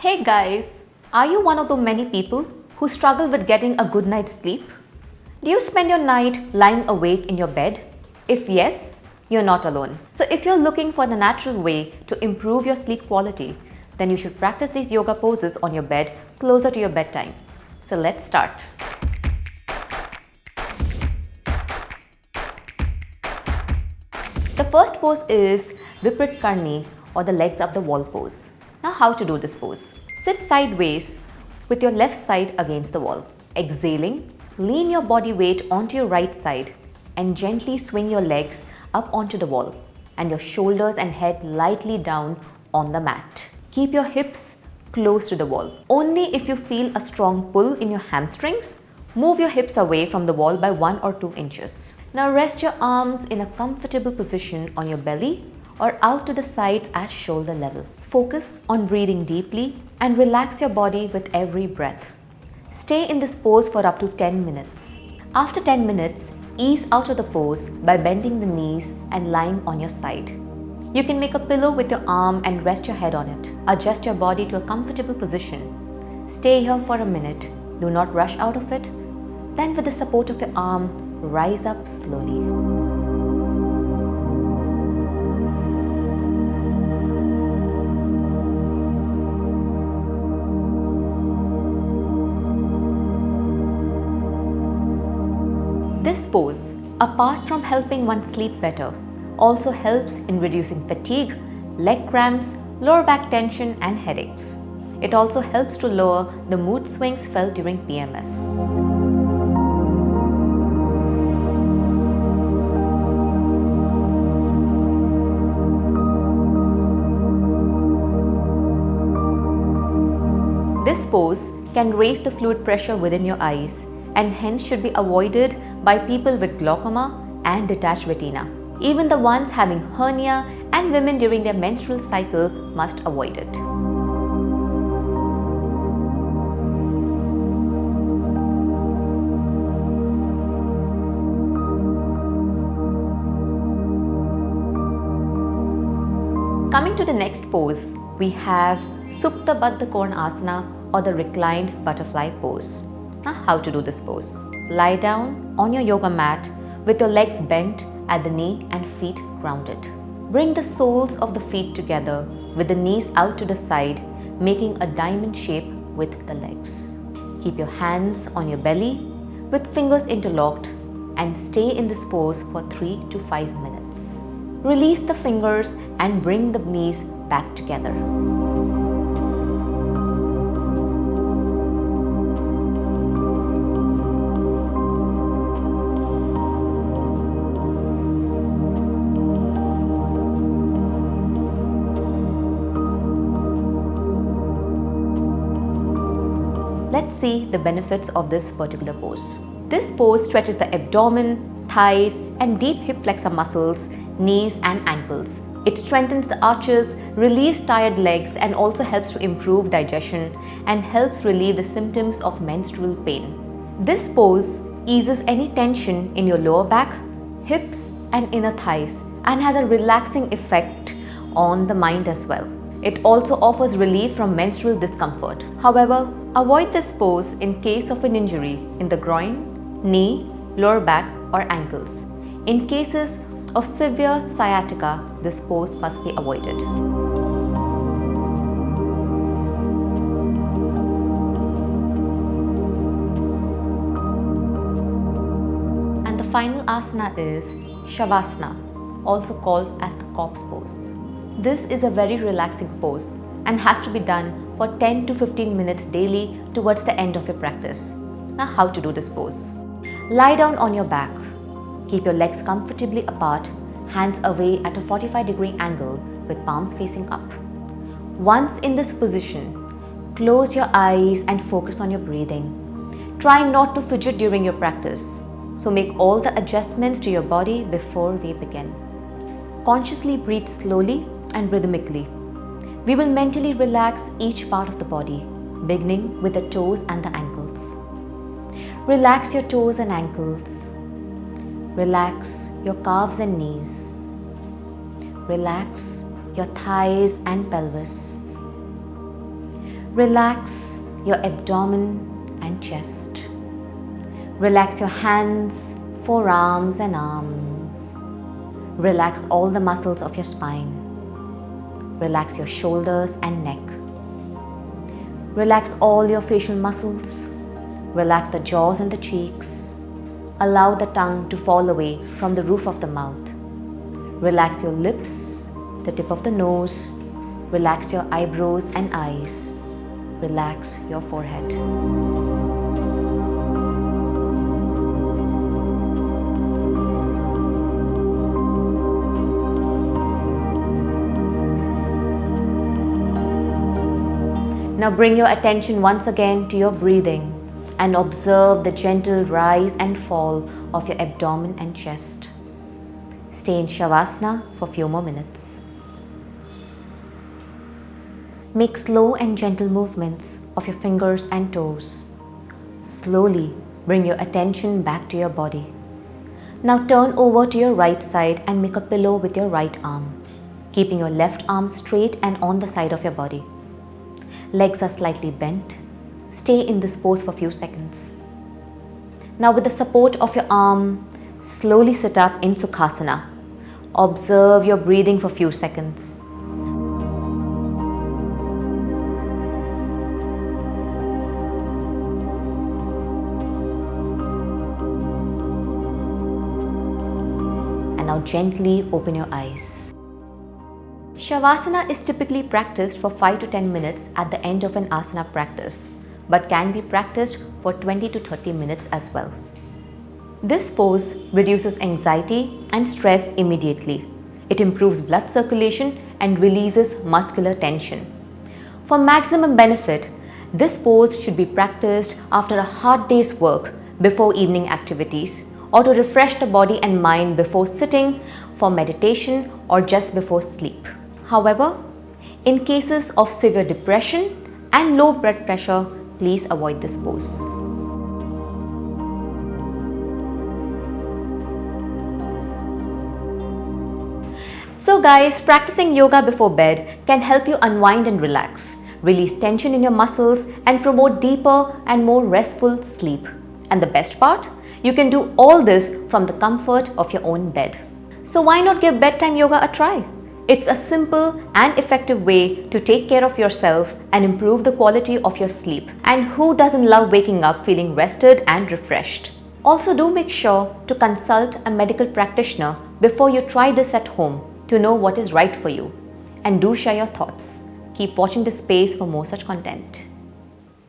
Hey guys, are you one of the many people who struggle with getting a good night's sleep? Do you spend your night lying awake in your bed? If yes, you're not alone. So if you're looking for a natural way to improve your sleep quality, then you should practice these yoga poses on your bed closer to your bedtime. So let's start. The first pose is Viprit Karni or the legs up the wall pose. Now how to do this pose? Sit sideways with your left side against the wall. Exhaling, lean your body weight onto your right side and gently swing your legs up onto the wall and your shoulders and head lightly down on the mat. Keep your hips close to the wall. Only if you feel a strong pull in your hamstrings, move your hips away from the wall by 1 or 2 inches. Now rest your arms in a comfortable position on your belly or out to the sides at shoulder level. Focus on breathing deeply and relax your body with every breath. Stay in this pose for up to 10 minutes. After 10 minutes, ease out of the pose by bending the knees and lying on your side. You can make a pillow with your arm and rest your head on it. Adjust your body to a comfortable position. Stay here for a minute. Do not rush out of it. Then with the support of your arm, rise up slowly. This pose, apart from helping one sleep better, also helps in reducing fatigue, leg cramps, lower back tension and headaches. It also helps to lower the mood swings felt during PMS. This pose can raise the fluid pressure within your eyes and hence should be avoided by people with glaucoma and detached retina. Even the ones having hernia and women during their menstrual cycle must avoid it. Coming to the next pose, we have Supta Baddha Konasana or the reclined butterfly pose. Now how to do this pose? Lie down on your yoga mat with your legs bent at the knee and feet grounded. Bring the soles of the feet together with the knees out to the side, making a diamond shape with the legs. Keep your hands on your belly with fingers interlocked and stay in this pose for 3 to 5 minutes. Release the fingers and bring the knees back together. Let's see the benefits of this particular pose. This pose stretches the abdomen, thighs, and deep hip flexor muscles, knees and ankles. It strengthens the arches, relieves tired legs, and also helps to improve digestion and helps relieve the symptoms of menstrual pain. This pose eases any tension in your lower back, hips, and inner thighs and has a relaxing effect on the mind as well. It also offers relief from menstrual discomfort. However, avoid this pose in case of an injury in the groin, knee, lower back or ankles. In cases of severe sciatica, this pose must be avoided. And the final asana is Savasana, also called as the corpse pose. This is a very relaxing pose and has to be done for 10 to 15 minutes daily towards the end of your practice. Now how to do this pose? Lie down on your back. Keep your legs comfortably apart, hands away at a 45-degree angle with palms facing up. Once in this position, close your eyes and focus on your breathing. Try not to fidget during your practice, so make all the adjustments to your body before we begin. Consciously breathe slowly and rhythmically. We will mentally relax each part of the body, beginning with the toes and the ankles. Relax your toes and ankles. Relax your calves and knees. Relax your thighs and pelvis. Relax your abdomen and chest. Relax your hands, forearms and arms. Relax all the muscles of your spine. Relax your shoulders and neck. Relax all your facial muscles. Relax the jaws and the cheeks. Allow the tongue to fall away from the roof of the mouth. Relax your lips, the tip of the nose. Relax your eyebrows and eyes. Relax your forehead. Now bring your attention once again to your breathing and observe the gentle rise and fall of your abdomen and chest. Stay in Savasana for a few more minutes. Make slow and gentle movements of your fingers and toes. Slowly bring your attention back to your body. Now turn over to your right side and make a pillow with your right arm, keeping your left arm straight and on the side of your body. Legs are slightly bent. Stay in this pose for a few seconds. Now with the support of your arm, slowly sit up in Sukhasana. Observe your breathing for a few seconds. And now gently open your eyes. Shavasana is typically practiced for 5 to 10 minutes at the end of an asana practice, but can be practiced for 20 to 30 minutes as well. This pose reduces anxiety and stress immediately. It improves blood circulation and releases muscular tension. For maximum benefit, this pose should be practiced after a hard day's work, before evening activities, or to refresh the body and mind before sitting for meditation or just before sleep. However, in cases of severe depression and low blood pressure, please avoid this pose. So guys, practicing yoga before bed can help you unwind and relax, release tension in your muscles and promote deeper and more restful sleep. And the best part? You can do all this from the comfort of your own bed. So why not give bedtime yoga a try? It's a simple and effective way to take care of yourself and improve the quality of your sleep. And who doesn't love waking up feeling rested and refreshed? Also, do make sure to consult a medical practitioner before you try this at home to know what is right for you. And do share your thoughts. Keep watching this space for more such content.